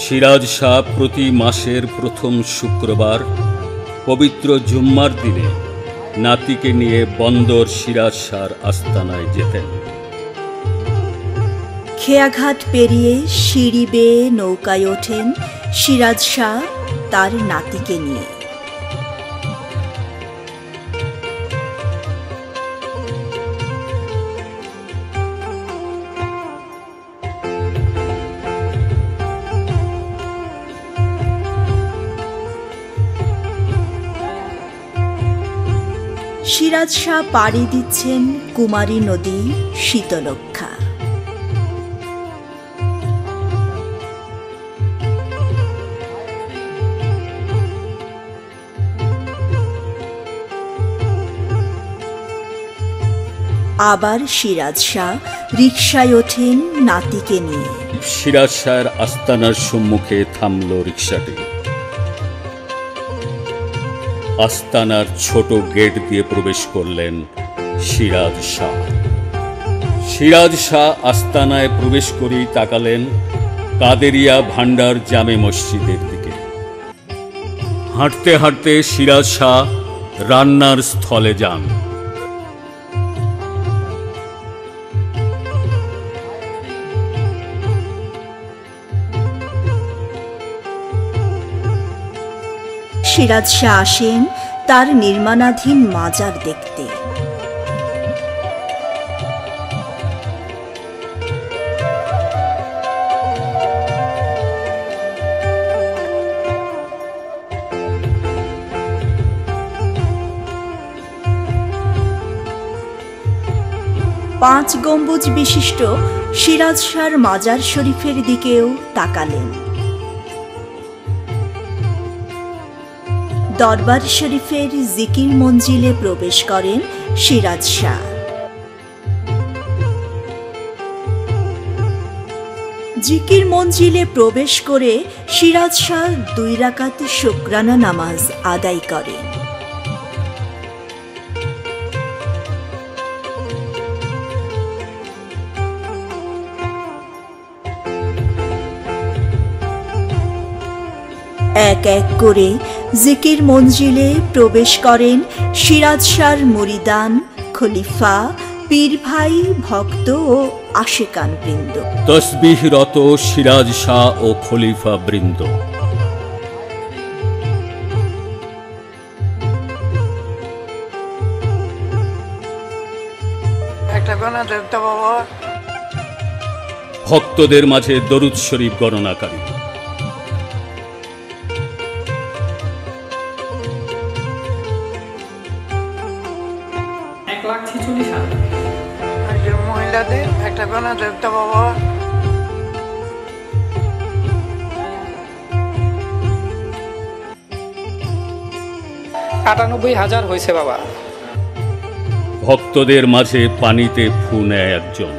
সিরাজ শাহ প্রতি মাসের প্রথম শুক্রবার পবিত্র জুম্মার দিনে নাতিকে নিয়ে বন্দর সিরাজ শাহর আস্তানায় যেতেন। খেয়াঘাট পেরিয়ে সিঁড়ি বেয়ে নৌকায় ওঠেন সিরাজ শাহ তার নাতিকে নিয়ে। সিরাজ শাহ পাড়ি দিচ্ছেন কুমারী নদী শীতলক্ষ্যা। আবার সিরাজ শাহ রিকশায় ওঠেন নাতিকে নিয়ে। সিরাজ শাহের আস্তানার সম্মুখে থামল রিকশাটি। আস্তানার ছোট গেট দিয়ে প্রবেশ করলেন সিরাজ শাহ। সিরাজ শাহ আস্তানায় প্রবেশ করেই তাকালেন কাদেরিয়া ভান্ডার জামে মসজিদের দিকে। হাঁটতে হাঁটতে সিরাজ শাহ রান্নার স্থলে যান। সিরাজ শাহ আসেন তার নির্মাণাধীন মাজার দেখতে। পাঁচ গম্বুজ বিশিষ্ট সিরাজ শাহর মাজার শরীফের দিকেও তাকালেন। দরবার শরীফের জিকির মঞ্জিলে প্রবেশ করেন সিরাজ শাহ। জিকির মঞ্জিলে প্রবেশ করে সিরাজ শাহ 2 রাকাত শুকরানা নামাজ আদায় করেন। এক এক করে জিকির মঞ্জিলে প্রবেশ করেন সিরাজ শাহর মুরিদান, খলিফা, পীর ভাই, ভক্ত ও আশেকান বৃন্দ। তসবিহরত সিরাজ শাহ ও খলিফা বৃন্দ। ভক্তদের মাঝে দরুদ শরীফ গণনাকারী। মহিলাদের একটা বানা দেবতা বাবা। ৯৮,০০০ হয়েছে বাবা। ভক্তদের মাঝে পানিতে ফু নেয় একজন।